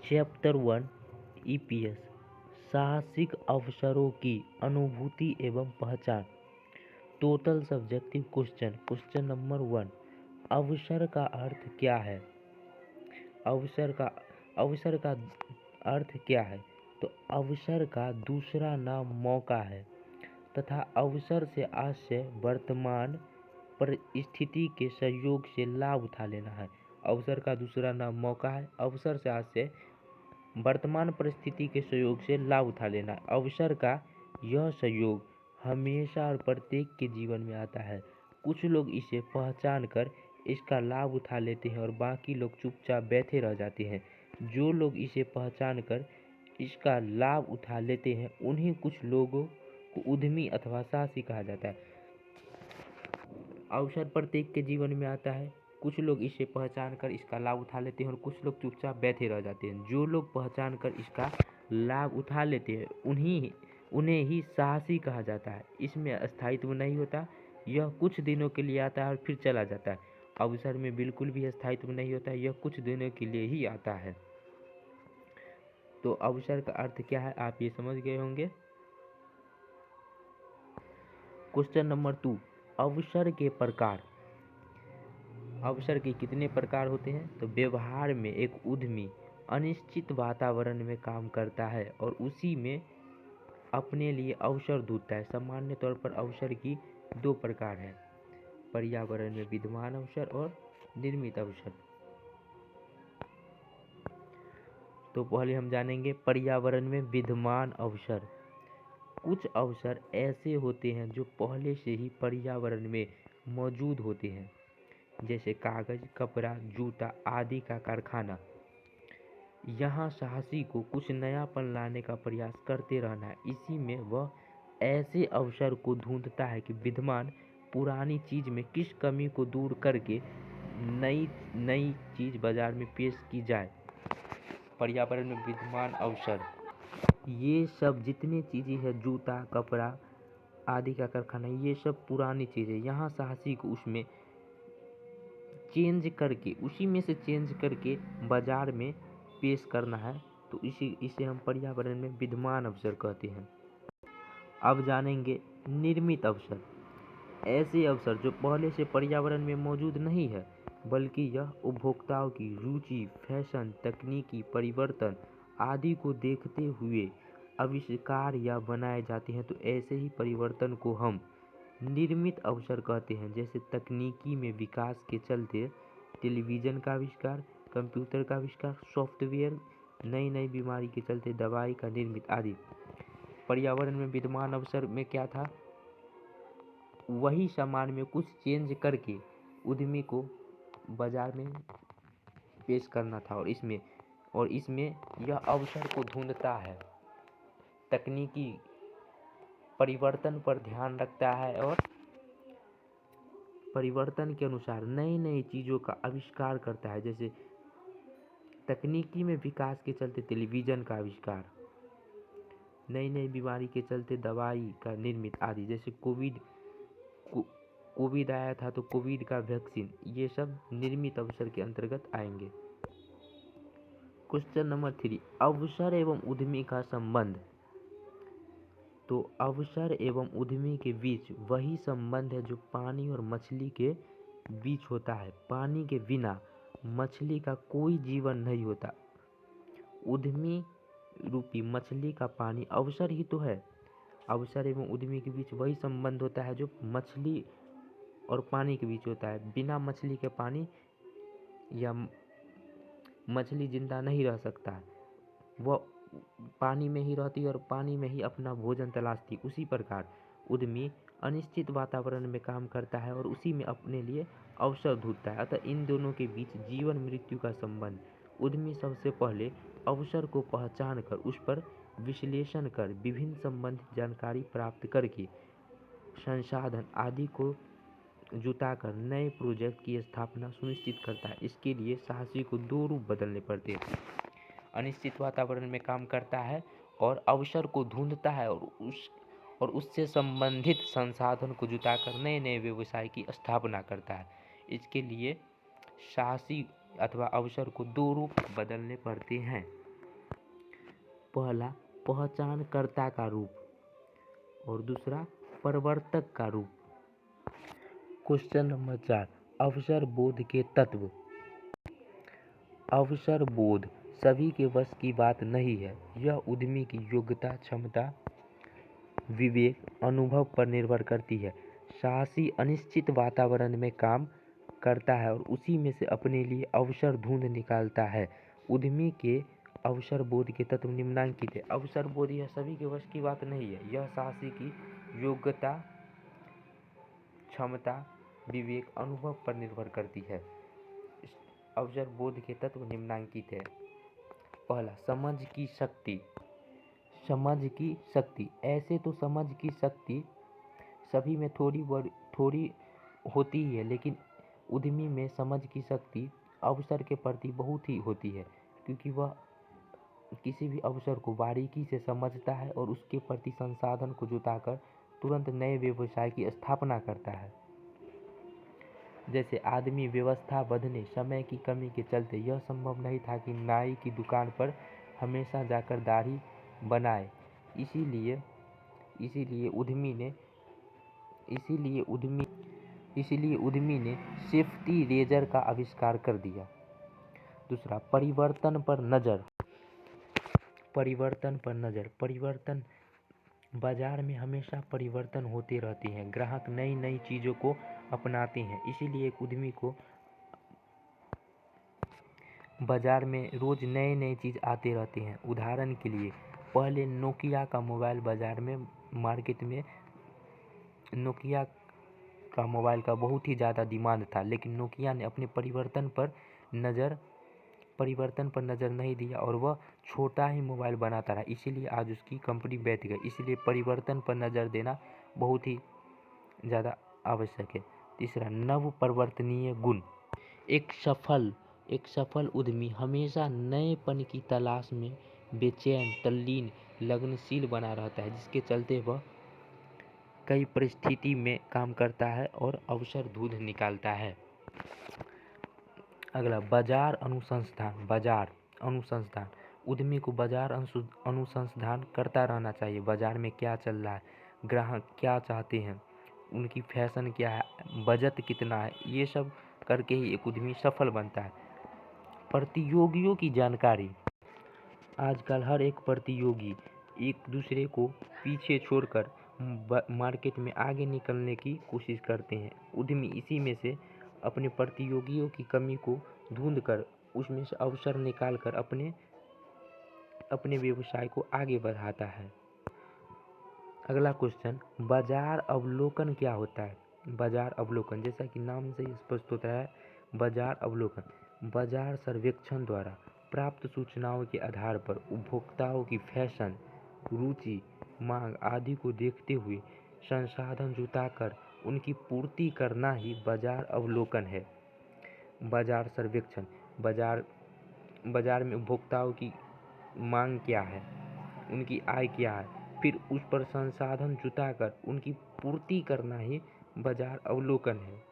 Chapter 1 EPS साहसिक अवसरों की अनुभूति एवं पहचान। टोटल सब्जेक्टिव क्वेश्चन नंबर 1, अवसर का अर्थ क्या है? अवसर का अर्थ क्या है? तो अवसर का दूसरा नाम मौका है तथा अवसर से आशय वर्तमान परिस्थिति के सहयोग से लाभ उठा लेना है। अवसर का दूसरा नाम मौका है, अवसर से आशय वर्तमान परिस्थिति के सहयोग से लाभ उठा लेना है। अवसर का यह सहयोग हमेशा और प्रत्येक के जीवन में आता है। कुछ लोग इसे पहचान कर इसका लाभ उठा लेते हैं और बाकी लोग चुपचाप बैठे रह जाते हैं। जो लोग इसे पहचान कर इसका लाभ उठा लेते हैं उन्हीं कुछ लोगों को उद्यमी अथवा साहसी कहा जाता है। अवसर प्रत्येक के जीवन में आता है। कुछ लोग इसे पहचान कर इसका लाभ उठा लेते हैं और कुछ लोग चुपचाप बैठे रह जाते हैं। जो लोग पहचान कर इसका लाभ उठा लेते हैं उन्हें ही साहसी कहा जाता है। इसमें स्थायित्व नहीं होता, यह कुछ दिनों के लिए आता है और फिर चला जाता है। अवसर में बिल्कुल भी स्थायित्व नहीं होता, यह कुछ दिनों के लिए ही आता है। तो अवसर का अर्थ क्या है आप ये समझ गए होंगे। क्वेश्चन नंबर 2, अवसर के प्रकार। अवसर के कितने प्रकार होते हैं? तो व्यवहार में एक उद्यमी अनिश्चित वातावरण में काम करता है और उसी में अपने लिए अवसर ढूंढता है। सामान्य तौर पर अवसर की 2 प्रकार हैं, पर्यावरण में विद्यमान अवसर और निर्मित अवसर। तो पहले हम जानेंगे पर्यावरण में विद्यमान अवसर। कुछ अवसर ऐसे होते हैं जो पहले से ही पर्यावरण में मौजूद होते हैं, जैसे कागज, कपड़ा, जूता आदि का कारखाना। यहाँ साहसी को कुछ नयापन लाने का प्रयास करते रहना है। इसी में वह ऐसे अवसर को ढूंढता है कि विद्यमान पुरानी चीज में किस कमी को दूर करके नई चीज बाजार में पेश की जाए। पर्यावरण में विद्यमान अवसर, ये सब जितनी चीज़ें हैं, जूता, कपड़ा आदि का कारखाना, ये सब पुरानी चीज़ें। यहाँ साहसी को उसमें चेंज करके, उसी में से चेंज करके बाजार में पेश करना है। तो इसे हम पर्यावरण में विद्यमान अवसर कहते हैं। अब जानेंगे निर्मित अवसर। ऐसे अवसर जो पहले से पर्यावरण में मौजूद नहीं है, बल्कि यह उपभोक्ताओं की रुचि, फैशन, तकनीकी परिवर्तन आदि को देखते हुए आविष्कार या बनाए जाते हैं। तो ऐसे ही परिवर्तन को हम निर्मित अवसर कहते हैं। जैसे तकनीकी में विकास के चलते टेलीविज़न का आविष्कार, कंप्यूटर का आविष्कार, सॉफ्टवेयर, नई बीमारी के चलते दवाई का निर्मित आदि। पर्यावरण में विद्यमान अवसर में क्या था? वही सामान में कुछ चेंज करके उद्यमी को बाजार में पेश करना था और इसमें यह अवसर को ढूंढता है, तकनीकी परिवर्तन पर ध्यान रखता है और परिवर्तन के अनुसार नई चीज़ों का आविष्कार करता है। जैसे तकनीकी में विकास के चलते टेलीविज़न का आविष्कार, नई बीमारी के चलते दवाई का निर्मित आदि। जैसे कोविड आया था तो कोविड का वैक्सीन, ये सब निर्मित अवसर के अंतर्गत आएंगे। क्वेश्चन नंबर 3, अवसर एवं उद्यमी का संबंध। तो अवसर एवं उद्यमी के बीच वही संबंध है जो पानी और मछली के बीच होता है। पानी के बिना मछली का कोई जीवन नहीं होता। उद्यमी रूपी मछली का पानी अवसर ही तो है। अवसर एवं उद्यमी के बीच वही संबंध होता है जो मछली और पानी के बीच होता है। बिना मछली के पानी या मछली जिंदा नहीं रह सकता है, वह पानी में ही रहती है और पानी में ही अपना भोजन तलाशती। उसी प्रकार उद्यमी अनिश्चित वातावरण में काम करता है और उसी में अपने लिए अवसर ढूंढता है। अतः इन दोनों के बीच जीवन मृत्यु का संबंध। उद्यमी सबसे पहले अवसर को पहचान कर उस पर विश्लेषण कर विभिन्न संबंधित जानकारी प्राप्त करके संसाधन आदि को जुटाकर नए प्रोजेक्ट की स्थापना सुनिश्चित करता है। इसके लिए साहसी को 2 रूप बदलने पड़ते हैं। अनिश्चित वातावरण में काम करता है और अवसर को ढूंढता है और उससे संबंधित संसाधन को जुटाकर नए व्यवसाय की स्थापना करता है। इसके लिए साहसी अथवा अवसर को 2 रूप बदलने पड़ते हैं। पहला पहचानकर्ता का रूप और दूसरा प्रवर्तक का रूप। क्वेश्चन नंबर 4, अवसर बोध के तत्व। अवसर बोध सभी के वश की बात नहीं है। यह उद्यमी की योग्यता, क्षमता, विवेक, अनुभव पर निर्भर करती है। साहसी अनिश्चित वातावरण में काम करता है और उसी में से अपने लिए अवसर ढूंढ निकालता है। उद्यमी के अवसर बोध के तत्व निम्नलिखित है। अवसर बोध यह सभी के वश की बात नहीं है। यह साहसी की योग्यता, क्षमता, विवेक, अनुभव पर निर्भर करती है। अवसर बोध के तत्व निम्नलिखित है। पहला, समझ की शक्ति। समझ की शक्ति, ऐसे तो समझ की शक्ति सभी में थोड़ी होती ही है, लेकिन उद्यमी में समझ की शक्ति अवसर के प्रति बहुत ही होती है, क्योंकि वह किसी भी अवसर को बारीकी से समझता है और उसके प्रति संसाधन को जुटाकर तुरंत नए व्यवसाय की स्थापना करता है। जैसे आदमी व्यवस्था बदले समय की कमी के चलते यह संभव नहीं था कि नाई की दुकान पर हमेशा जाकर दाढ़ी बनाए, इसीलिए उद्यमी ने सेफ्टी रेजर का आविष्कार कर दिया। दूसरा, परिवर्तन पर नज़र। परिवर्तन बाजार में हमेशा परिवर्तन होते रहते हैं। ग्राहक नई नई चीज़ों को अपनाते हैं, इसीलिए एक उद्यमी को बाजार में रोज नए नए चीज़ आते रहते हैं। उदाहरण के लिए, पहले नोकिया का मोबाइल बाजार में मार्केट में नोकिया का मोबाइल का बहुत ही ज़्यादा डिमांड था, लेकिन नोकिया ने अपने परिवर्तन पर नज़र नहीं दिया और वह छोटा ही मोबाइल बनाता रहा, इसीलिए आज उसकी कंपनी बैठ गई। इसलिए परिवर्तन पर नज़र देना बहुत ही ज़्यादा आवश्यक है। तीसरा, नव परिवर्तनीय गुण। एक सफल उद्यमी हमेशा नएपन की तलाश में बेचैन, तल्लीन, लगनशील बना रहता है, जिसके चलते वह कई परिस्थिति में काम करता है और अवसर ढूंढ निकालता है। अगला, बाजार अनुसंधान। उद्यमी को बाजार अनुसंधान करता रहना चाहिए। बाजार में क्या चल रहा है, ग्राहक क्या चाहते हैं, उनकी फैशन क्या है, बजट कितना है, ये सब करके ही एक उद्यमी सफल बनता है। प्रतियोगियों की जानकारी। आजकल हर एक प्रतियोगी एक दूसरे को पीछे छोड़कर मार्केट में आगे निकलने की कोशिश करते हैं। उद्यमी इसी में से अपने प्रतियोगियों की कमी को ढूंढकर उसमें से अवसर निकालकर अपने व्यवसाय को आगे बढ़ाता है। अगला क्वेश्चन, बाजार अवलोकन क्या होता है? बाजार अवलोकन, जैसा कि नाम से स्पष्ट होता है, बाजार अवलोकन बाजार सर्वेक्षण द्वारा प्राप्त सूचनाओं के आधार पर उपभोक्ताओं की फैशन, रुचि, मांग आदि को देखते हुए संसाधन जुटाकर उनकी पूर्ति करना ही बाजार अवलोकन है। बाजार सर्वेक्षण, बाजार में उपभोक्ताओं की मांग क्या है, उनकी आय क्या है, फिर उस पर संसाधन जुटाकर उनकी पूर्ति करना ही बाजार अवलोकन है।